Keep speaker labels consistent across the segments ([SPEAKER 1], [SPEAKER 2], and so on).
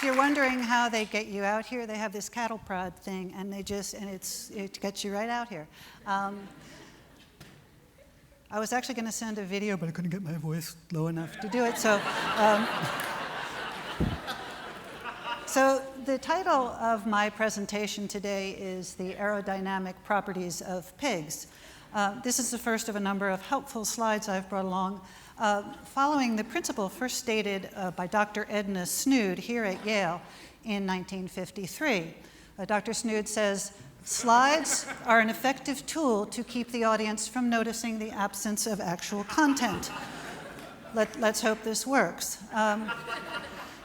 [SPEAKER 1] you're wondering how they get you out here, they have this cattle prod thing, and it gets you right out here. I was actually going to send a video, but I couldn't get my voice low enough to do it. So the title of my presentation today is The Aerodynamic Properties of Pigs. This is the first of a number of helpful slides I've brought along, following the principle first stated by Dr. Edna Snood here at Yale in 1953. Dr. Snood says, "Slides are an effective tool to keep the audience from noticing the absence of actual content." Let's hope this works.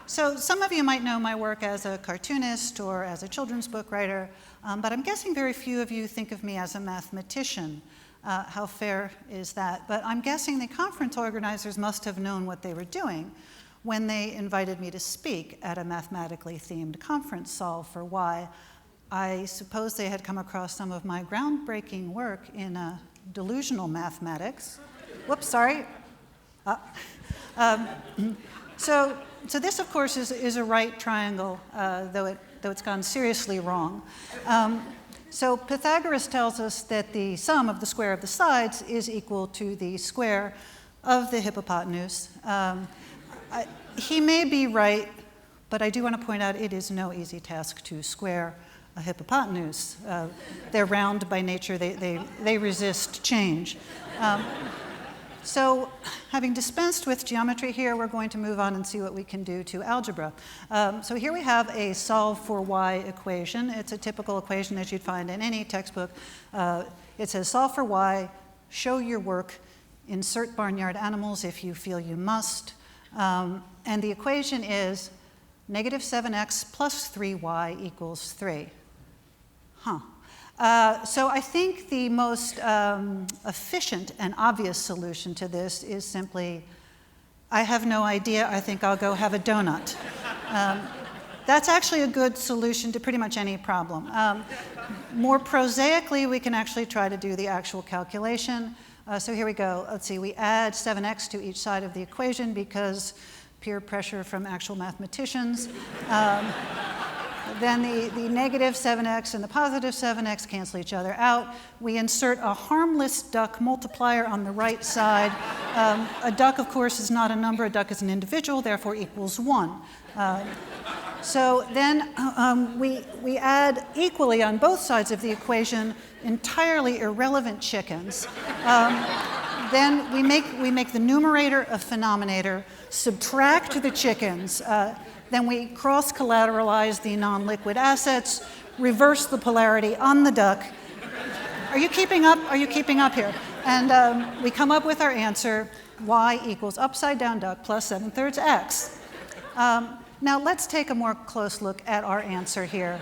[SPEAKER 1] So some of you might know my work as a cartoonist or as a children's book writer, but I'm guessing very few of you think of me as a mathematician. How fair is that? But I'm guessing the conference organizers must have known what they were doing when they invited me to speak at a mathematically themed conference, Solve for Why. I suppose they had come across some of my groundbreaking work in delusional mathematics. Whoops, sorry. So this, of course, is a right triangle, though it's gone seriously wrong. So Pythagoras tells us that the sum of the square of the sides is equal to the square of the hypotenuse. He may be right, but I do want to point out it is no easy task to square a hypotenuse. They're round by nature. They resist change. So having dispensed with geometry here, we're going to move on and see what we can do to algebra. So here we have a solve for y equation. It's a typical equation that you'd find in any textbook. It says solve for y, show your work, insert barnyard animals if you feel you must. And the equation is negative 7x plus 3y equals 3. So I think the most efficient and obvious solution to this is simply, I have no idea, I think I'll go have a donut. That's actually a good solution to pretty much any problem. More prosaically, we can actually try to do the actual calculation. So here we go. Let's see, we add 7x to each side of the equation because peer pressure from actual mathematicians. Then the negative 7x and the positive 7x cancel each other out. We insert a harmless duck multiplier on the right side. A duck, of course, is not a number. A duck is an individual, therefore equals 1. So then we add equally on both sides of the equation entirely irrelevant chickens. Then we make the numerator a phenomenator, subtract the chickens. Then we cross-collateralize the non-liquid assets, reverse the polarity on the duck. Are you keeping up? Are you keeping up here? And we come up with our answer, y equals upside-down duck plus 7/3 x. Now let's take a more close look at our answer here.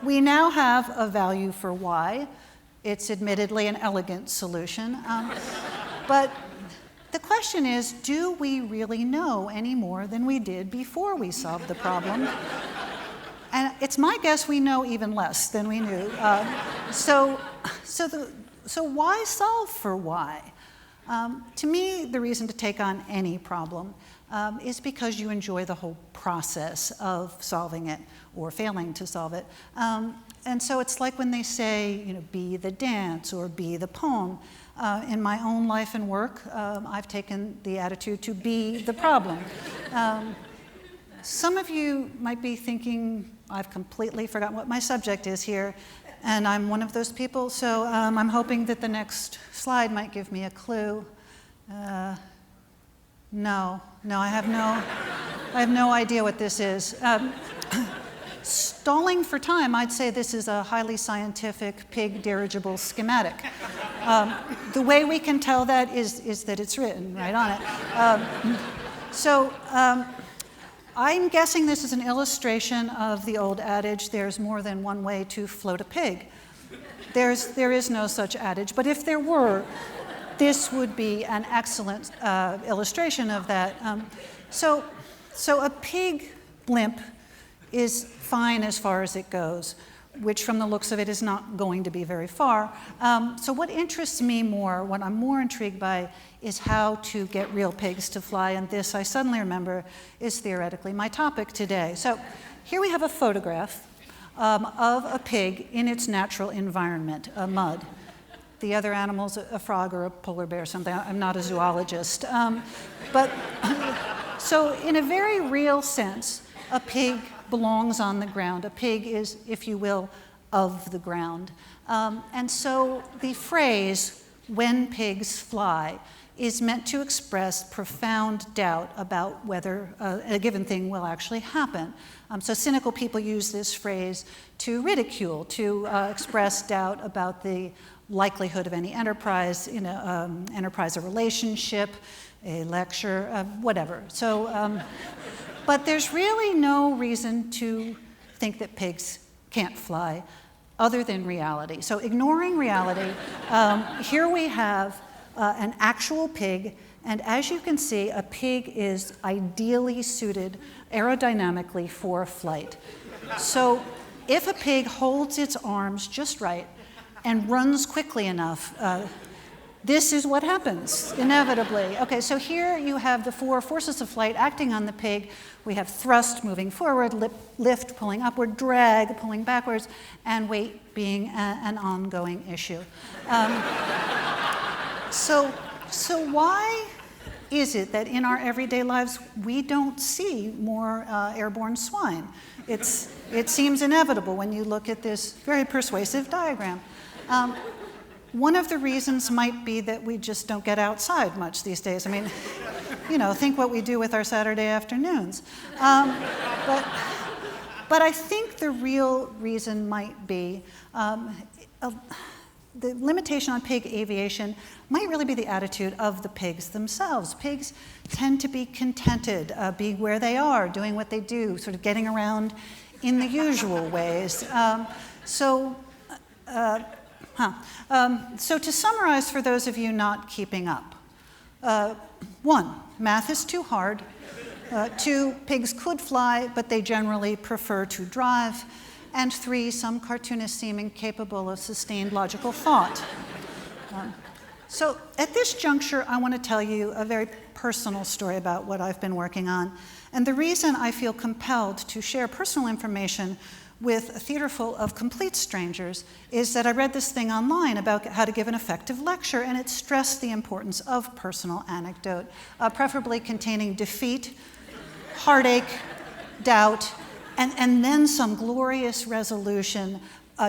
[SPEAKER 1] We now have a value for y. It's admittedly an elegant solution, but the question is, do we really know any more than we did before we solved the problem? And it's my guess we know even less than we knew. So why solve for y? To me, the reason to take on any problem is because you enjoy the whole process of solving it or failing to solve it. And so it's like when they say, be the dance or be the poem. In my own life and work, I've taken the attitude to be the problem. Some of you might be thinking, I've completely forgotten what my subject is here, and I'm one of those people, so I'm hoping that the next slide might give me a clue. No, I have no idea what this is. Stalling for time, I'd say this is a highly scientific pig dirigible schematic. The way we can tell that is that it's written right on it. So I'm guessing this is an illustration of the old adage, there's more than one way to float a pig. There is no such adage, but if there were, this would be an excellent illustration of that. So a pig blimp is fine as far as it goes. which from the looks of it is not going to be very far. So what interests me more, what I'm more intrigued by, is how to get real pigs to fly, and this, I suddenly remember, is theoretically my topic today. So here we have a photograph of a pig in its natural environment, mud. The other animal's a frog or a polar bear or something. I'm not a zoologist. So in a very real sense, a pig belongs on the ground. A pig is, if you will, of the ground. And so the phrase, "when pigs fly," is meant to express profound doubt about whether a given thing will actually happen. So cynical people use this phrase to ridicule, to express doubt about the likelihood of any enterprise, enterprise, a relationship, a lecture, whatever. So, but there's really no reason to think that pigs can't fly other than reality. So ignoring reality, here we have an actual pig, and as you can see, a pig is ideally suited aerodynamically for flight. So if a pig holds its arms just right and runs quickly enough, this is what happens, inevitably. Okay, so here you have the four forces of flight acting on the pig. We have thrust, moving forward, lift, pulling upward, drag, pulling backwards, and weight being an ongoing issue. So why is it that in our everyday lives we don't see more airborne swine? It seems inevitable when you look at this very persuasive diagram. One of the reasons might be that we just don't get outside much these days. I mean, think what we do with our Saturday afternoons. But I think the real reason might be the limitation on pig aviation might really be the attitude of the pigs themselves. Pigs tend to be contented, being where they are, doing what they do, sort of getting around in the usual ways. So to summarize for those of you not keeping up, 1, math is too hard. 2, pigs could fly, but they generally prefer to drive. And 3, some cartoonists seem incapable of sustained logical thought. So at this juncture, I want to tell you a very personal story about what I've been working on. And the reason I feel compelled to share personal information with a theater full of complete strangers is that I read this thing online about how to give an effective lecture, and it stressed the importance of personal anecdote, preferably containing defeat, heartache, doubt, and then some glorious resolution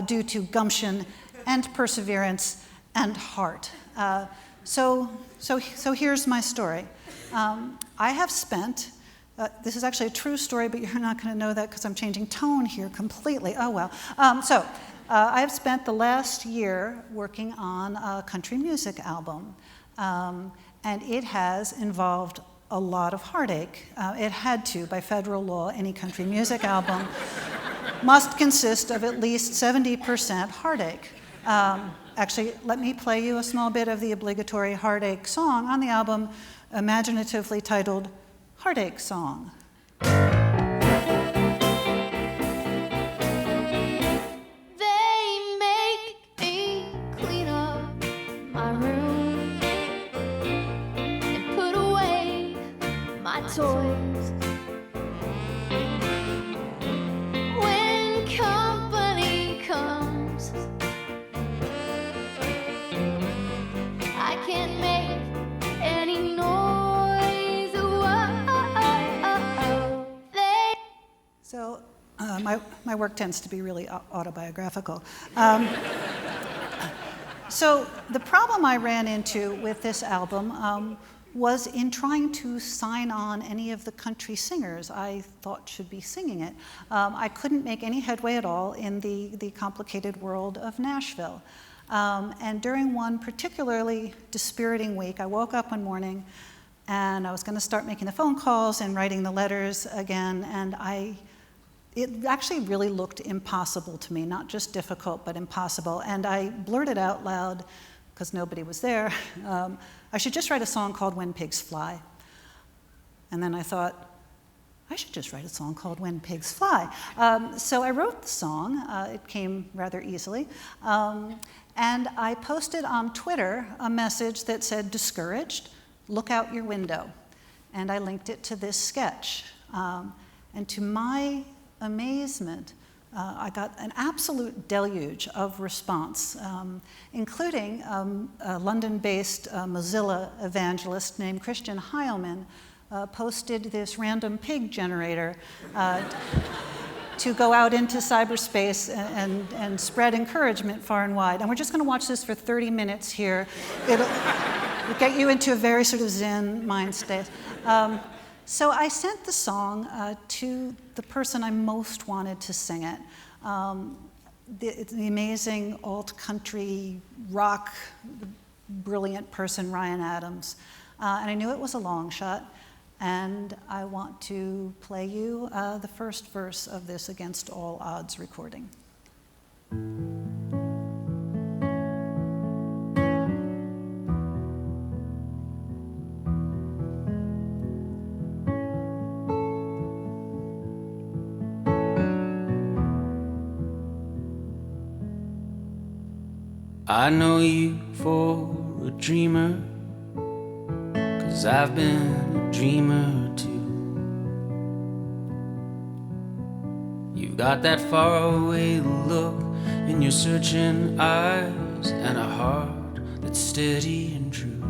[SPEAKER 1] due to gumption and perseverance and heart. So here's my story. I have spent, this is actually a true story, but you're not going to know that because I'm changing tone here completely. Oh, well. I have spent the last year working on a country music album, and it has involved a lot of heartache. It had to, by federal law. Any country music album must consist of at least 70% heartache. Actually, let me play you a small bit of the obligatory Heartache Song on the album, imaginatively titled Heartache Song.
[SPEAKER 2] Toys. When company comes, I can't make any noise.
[SPEAKER 1] So my work tends to be really autobiographical. So the problem I ran into with this album was in trying to sign on any of the country singers I thought should be singing it. I couldn't make any headway at all in the complicated world of Nashville. And during one particularly dispiriting week, I woke up one morning and I was going to start making the phone calls and writing the letters again, and it actually really looked impossible to me, not just difficult, but impossible. And I blurted out loud, because nobody was there, I should just write a song called When Pigs Fly. And then I thought, I should just write a song called When Pigs Fly. So I wrote the song. It came rather easily. And I posted on Twitter a message that said, "Discouraged, look out your window." And I linked it to this sketch. And to my amazement, I got an absolute deluge of response, including a London-based Mozilla evangelist named Christian Heilman posted this random pig generator to go out into cyberspace and spread encouragement far and wide. And we're just going to watch this for 30 minutes here. It'll get you into a very sort of Zen mind state. So I sent the song to the person I most wanted to sing it. The amazing alt-country rock brilliant person, Ryan Adams. And I knew it was a long shot. And I want to play you the first verse of this Against All Odds recording.
[SPEAKER 3] I know you for a dreamer, 'cause I've been a dreamer too. You've got that faraway look in your searching eyes and a heart that's steady and true.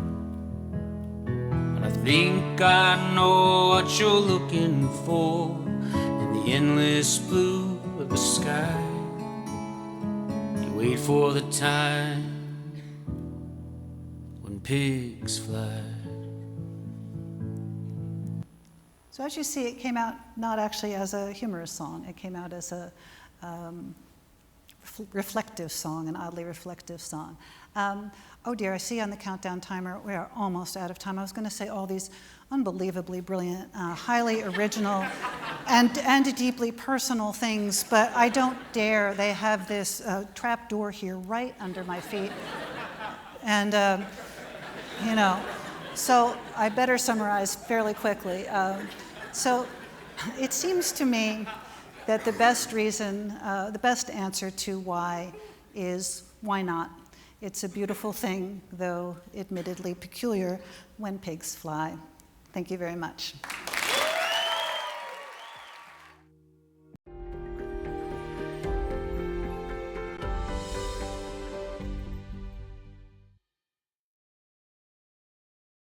[SPEAKER 3] And I think I know what you're looking for in the endless blue of the sky. Wait for the time when pigs fly.
[SPEAKER 1] So as you see, it came out not actually as a humorous song. It came out as a reflective song, an oddly reflective song. Oh dear, I see on the countdown timer we are almost out of time. I was going to say all these unbelievably brilliant, highly original, and deeply personal things, but I don't dare. They have this trap door here right under my feet. And, so I better summarize fairly quickly. So it seems to me that the best reason, the best answer to why is why not? It's a beautiful thing, though admittedly peculiar, when pigs fly. Thank you very much.